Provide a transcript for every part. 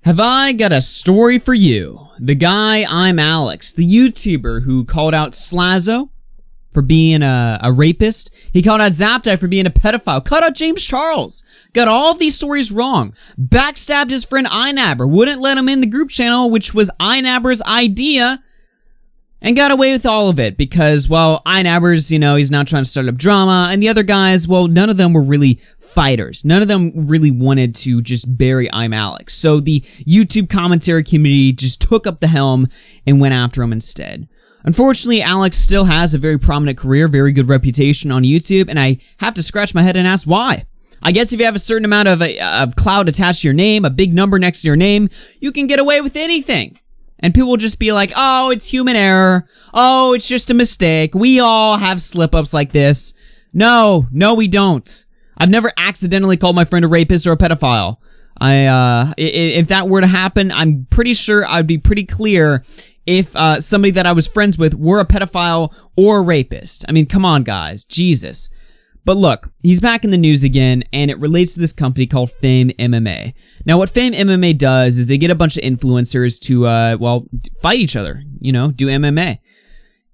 Have I got a story for you? The guy ImAllexx, the YouTuber who called out Slazo for being a rapist. He called out Zaptai for being a pedophile. Called out James Charles. Got all of these stories wrong. Backstabbed his friend iNabber. Wouldn't let him in the group channel, which was iNabber's idea. And got away with all of it because, well, iNabber's, he's not trying to start up drama. And the other guys, well, none of them were really fighters. None of them really wanted to just bury ImAllexx. So the YouTube commentary community just took up the helm and went after him instead. Unfortunately, Alex still has a very prominent career, very good reputation on YouTube, and I have to scratch my head and ask why. I guess if you have a certain amount of clout attached to your name, a big number next to your name, you can get away with anything. And people will just be like, oh, it's human error. Oh, it's just a mistake. We all have slip-ups like this. No, we don't. I've never accidentally called my friend a rapist or a pedophile. If that were to happen, I'm pretty sure I'd be pretty clear if somebody that I was friends with were a pedophile or a rapist. I mean, come on, guys. Jesus. But look, he's back in the news again, and it relates to this company called Fame MMA. Now, what Fame MMA does is they get a bunch of influencers to, fight each other, do MMA.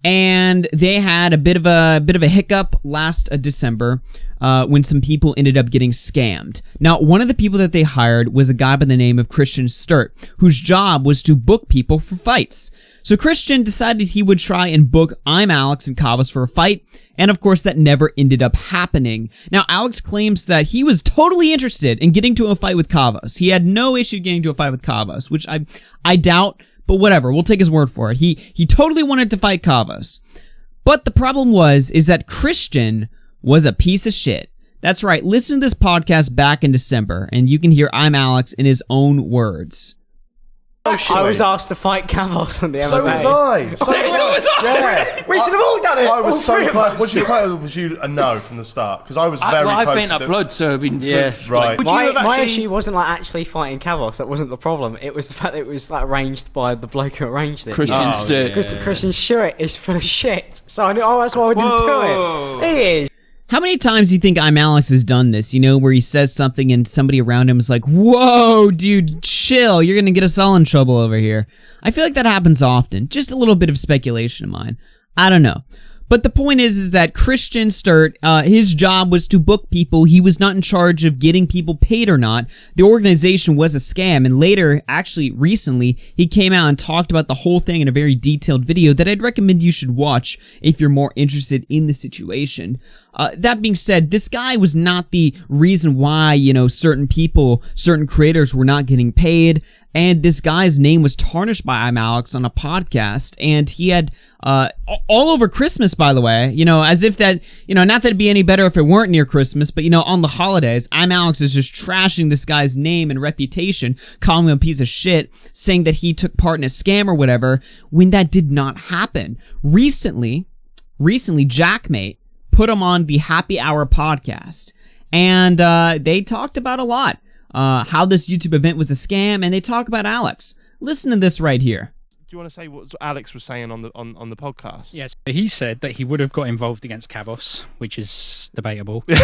And they had a bit of a hiccup last December when some people ended up getting scammed. Now, one of the people that they hired was a guy by the name of Christian Sturt, whose job was to book people for fights. So Christian decided he would try and book ImAllexx and Kavos for a fight, and of course that never ended up happening. Now, Alex claims that he was totally interested in getting to a fight with Kavos. He had no issue getting to a fight with Kavos, which I doubt, but whatever, we'll take his word for it. He totally wanted to fight Kavos. But the problem is that Christian was a piece of shit. That's right, listen to this podcast back in December, and you can hear ImAllexx in his own words. I was asked to fight Kavos on the MMA. So was I. So was I. Yeah. We should have all done it. I was so close. Was you a no from the start? Because I was very close. I faint up blood, so I've been right. My issue wasn't actually fighting Kavos. That wasn't the problem. It was the fact that it was arranged by the bloke who arranged it. Christian Sturt. Because Christian Sturt is full of shit. So I knew. Oh, that's why I didn't do it. He is. How many times do you think ImAllexx has done this, where he says something and somebody around him is like, whoa, dude, chill, you're gonna get us all in trouble over here. I feel like that happens often. Just a little bit of speculation of mine. I don't know. But the point is that Christian Sturt, his job was to book people. He was not in charge of getting people paid or not. The organization was a scam, and later, actually recently, he came out and talked about the whole thing in a very detailed video that I'd recommend you should watch if you're more interested in the situation. That being said, this guy was not the reason why, certain people, certain creators were not getting paid. And this guy's name was tarnished by ImAllexx on a podcast, and he had, all over Christmas, by the way, as if that, not that it'd be any better if it weren't near Christmas, but, on the holidays, ImAllexx is just trashing this guy's name and reputation, calling him a piece of shit, saying that he took part in a scam or whatever, when that did not happen. Recently, Jackmate put him on the Happy Hour podcast, and, they talked about a lot. How this YouTube event was a scam, and they talk about Alex. Listen to this right here. Do you want to say what Alex was saying on the podcast? Yes, he said that he would have got involved against Kavos, which is debatable. He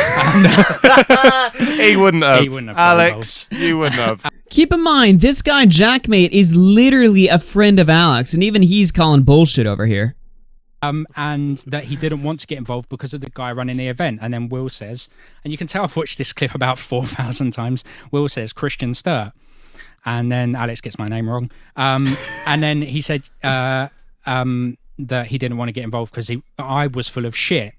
wouldn't have. He wouldn't have. Alex, you wouldn't have. Keep in mind, this guy Jackmate is literally a friend of Alex, and even he's calling bullshit over here. And that he didn't want to get involved because of the guy running the event. And then Will says, and you can tell I've watched this clip about 4,000 times, Will says Christian Sturt. And then Alex gets my name wrong. And then he said that he didn't want to get involved because I was full of shit.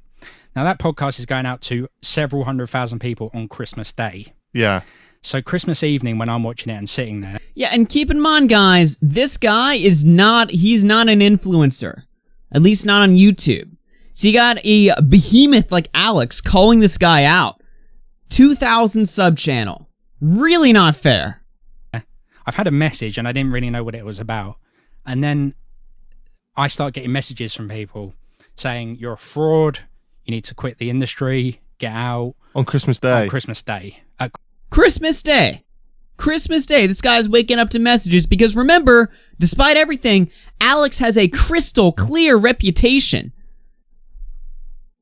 Now that podcast is going out to several 100,000 people on Christmas Day. Yeah. So Christmas evening when I'm watching it and sitting there. Yeah, and keep in mind, guys, this guy he's not an influencer. At least not on YouTube. So you got a behemoth like Alex calling this guy out. 2,000 sub channel. Really not fair. I've had a message and I didn't really know what it was about. And then I start getting messages from people saying, you're a fraud, you need to quit the industry, get out. On Christmas Day. On Christmas Day. Christmas Day. Christmas Day, this guy's waking up to messages because remember, despite everything, Alex has a crystal clear reputation.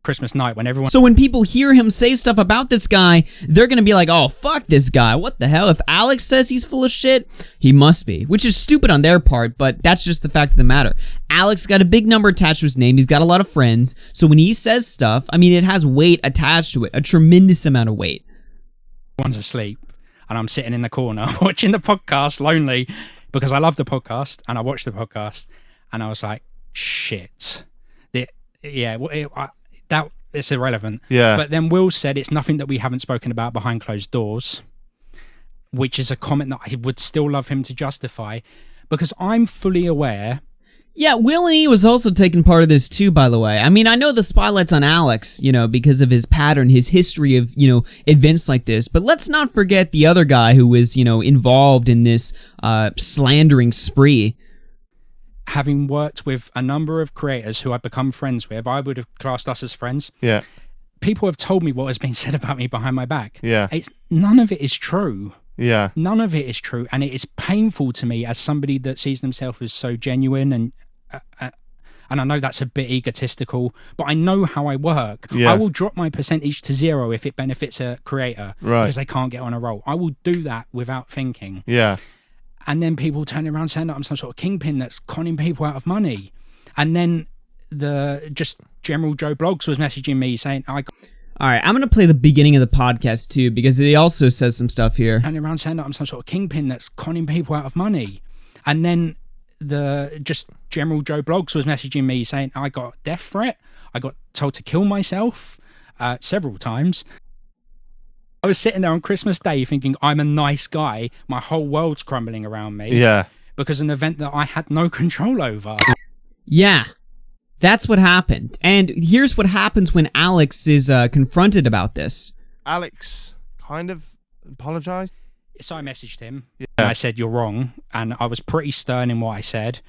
Christmas night when everyone. So when people hear him say stuff about this guy, they're gonna be like, oh, fuck this guy. What the hell? If Alex says he's full of shit, he must be. Which is stupid on their part, but that's just the fact of the matter. Alex got a big number attached to his name. He's got a lot of friends. So when he says stuff, I mean, it has weight attached to it. A tremendous amount of weight. Everyone's asleep, and I'm sitting in the corner watching the podcast lonely because I love the podcast, and I watched the podcast, and I was like, shit. That it's irrelevant. Yeah. But then Will said it's nothing that we haven't spoken about behind closed doors, which is a comment that I would still love him to justify, because I'm fully aware. Yeah, Will and E was also taking part of this too, by the way. I mean, I know the spotlight's on Alex, because of his pattern, his history of, events like this, but let's not forget the other guy who was, involved in this slandering spree. Having worked with a number of creators who I've become friends with, I would have classed us as friends. Yeah. People have told me what has been said about me behind my back. Yeah. None of it is true. Yeah. None of it is true. And it is painful to me as somebody that sees themselves as so genuine. And I know that's a bit egotistical, but I know how I work. Yeah. I will drop my percentage to 0 if it benefits a creator because they can't get on a roll. I will do that without thinking. Yeah. And then people turn around saying that I'm some sort of kingpin that's conning people out of money. And then just general Joe Blogs was messaging me saying, all right, I'm going to play the beginning of the podcast too, because it also says some stuff here. Turn around saying that I'm some sort of kingpin that's conning people out of money. And then just general Joe Blogs was messaging me saying I got a death threat. I got told to kill myself several times. I was sitting there on Christmas Day thinking I'm a nice guy. My whole world's crumbling around me. Yeah. Because of an event that I had no control over. Yeah. That's what happened. And here's what happens when Alex is confronted about this. Alex kind of apologized. So I messaged him. Yeah. And I said, you're wrong. And I was pretty stern in what I said.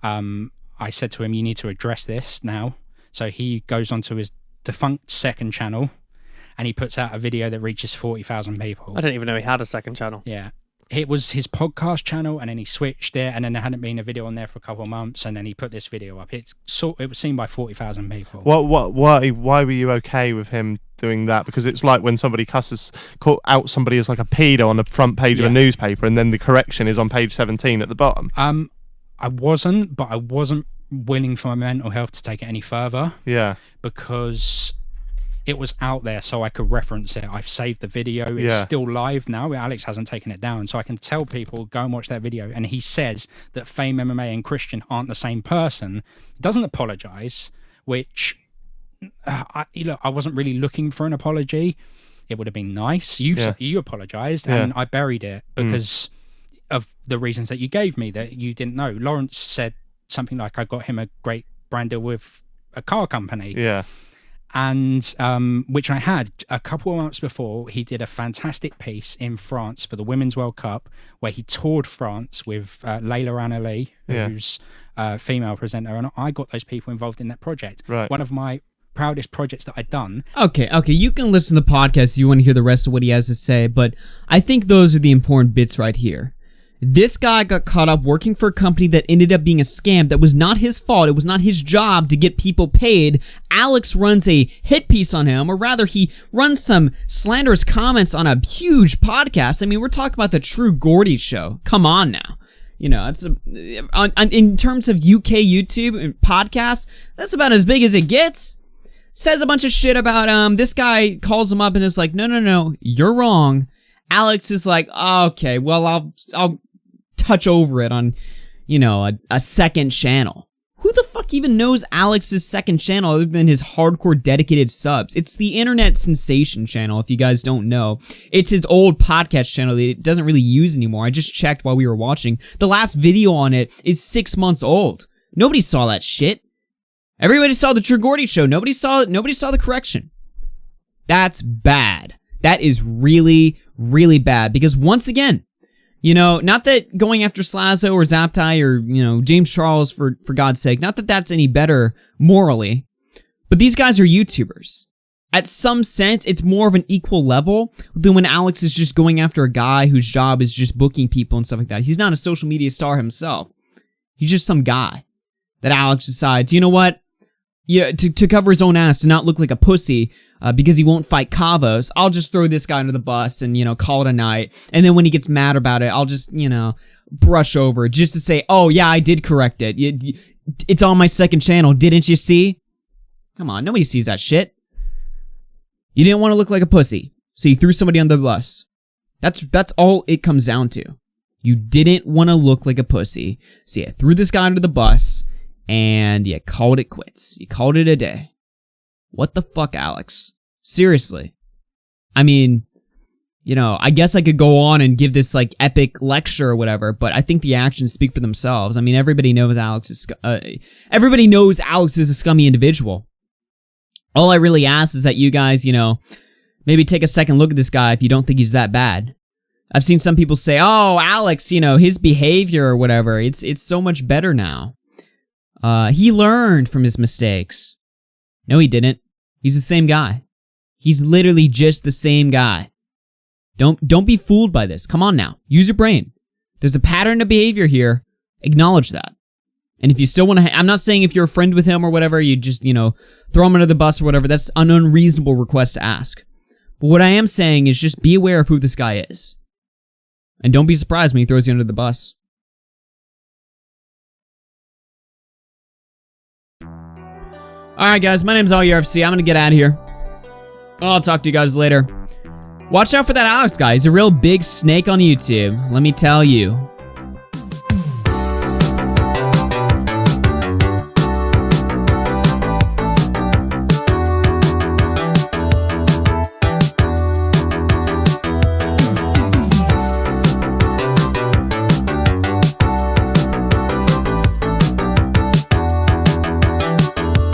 I said to him, you need to address this now. So he goes onto his defunct second channel and he puts out a video that reaches 40,000 people. I didn't even know he had a second channel. Yeah. It was his podcast channel, and then he switched it, and then there hadn't been a video on there for a couple of months, and then he put this video up. It was seen by 40,000 people. Why were you okay with him doing that? Because it's like when somebody call out somebody as like a pedo on the front page of a newspaper, and then the correction is on page 17 at the bottom. I wasn't willing for my mental health to take it any further. Yeah. Because it was out there so I could reference it. I've saved the video. It's still live now. Alex hasn't taken it down. So I can tell people, go and watch that video. And he says that Fame MMA and Christian aren't the same person. Doesn't apologize, which, I wasn't really looking for an apology. It would have been nice. You apologized, and I buried it because of the reasons that you gave me that you didn't know. Lawrence said something like, I got him a great brand deal with a car company. Yeah. And which I had a couple of months before. He did a fantastic piece in France for the Women's World Cup where he toured France with Layla Anali, who's a female presenter, and I got those people involved in that project. Right. One of my proudest projects that I'd done. Okay, you can listen to the podcast if you want to hear the rest of what he has to say, but I think those are the important bits right here. This guy got caught up working for a company that ended up being a scam that was not his fault. It was not his job to get people paid. Alex runs a hit piece on him, or rather, he runs some slanderous comments on a huge podcast. I mean, we're talking about the True Gordy Show. Come on now. It's in terms of UK YouTube and podcasts, that's about as big as it gets. Says a bunch of shit about this guy calls him up and is like, no, you're wrong. Alex is like, okay, well, I'll touch over it on, a second channel. Who the fuck even knows Alex's second channel other than his hardcore dedicated subs? It's the internet sensation channel, if you guys don't know. It's his old podcast channel that it doesn't really use anymore. I just checked while we were watching. The last video on it is 6 months old. Nobody saw that shit. Everybody saw the True Gordy Show. Nobody saw the correction. That's bad. That is really, really bad. Because once again, not that going after Slazo or Zaptai or, James Charles, for God's sake, not that that's any better morally, but these guys are YouTubers. At some sense, it's more of an equal level than when Alex is just going after a guy whose job is just booking people and stuff like that. He's not a social media star himself. He's just some guy that Alex decides, you know what? to cover his own ass, to not look like a pussy, because he won't fight Kavos, I'll just throw this guy under the bus and, call it a night. And then when he gets mad about it, I'll just, brush over it just to say, oh yeah, I did correct it. It's on my second channel. Didn't you see? Come on, nobody sees that shit. You didn't want to look like a pussy, so you threw somebody under the bus. That's all it comes down to. You didn't want to look like a pussy, so you threw this guy under the bus, and you called it quits. You called it a day. What the fuck, Alex? Seriously. I mean, I guess I could go on and give this, epic lecture or whatever, but I think the actions speak for themselves. I mean, everybody knows Alex is a scummy individual. All I really ask is that you guys, maybe take a second look at this guy if you don't think he's that bad. I've seen some people say, oh, Alex, his behavior or whatever, it's so much better now. He learned from his mistakes. No, he didn't. He's the same guy. He's literally just the same guy. Don't be fooled by this. Come on now. Use your brain. There's a pattern of behavior here. Acknowledge that. And if you still want to... I'm not saying if you're a friend with him or whatever, you just, throw him under the bus or whatever. That's an unreasonable request to ask. But what I am saying is just be aware of who this guy is. And don't be surprised when he throws you under the bus. Alright guys, my name's AllYourFC. I'm gonna get out of here. I'll talk to you guys later. Watch out for that Alex guy. He's a real big snake on YouTube. Let me tell you.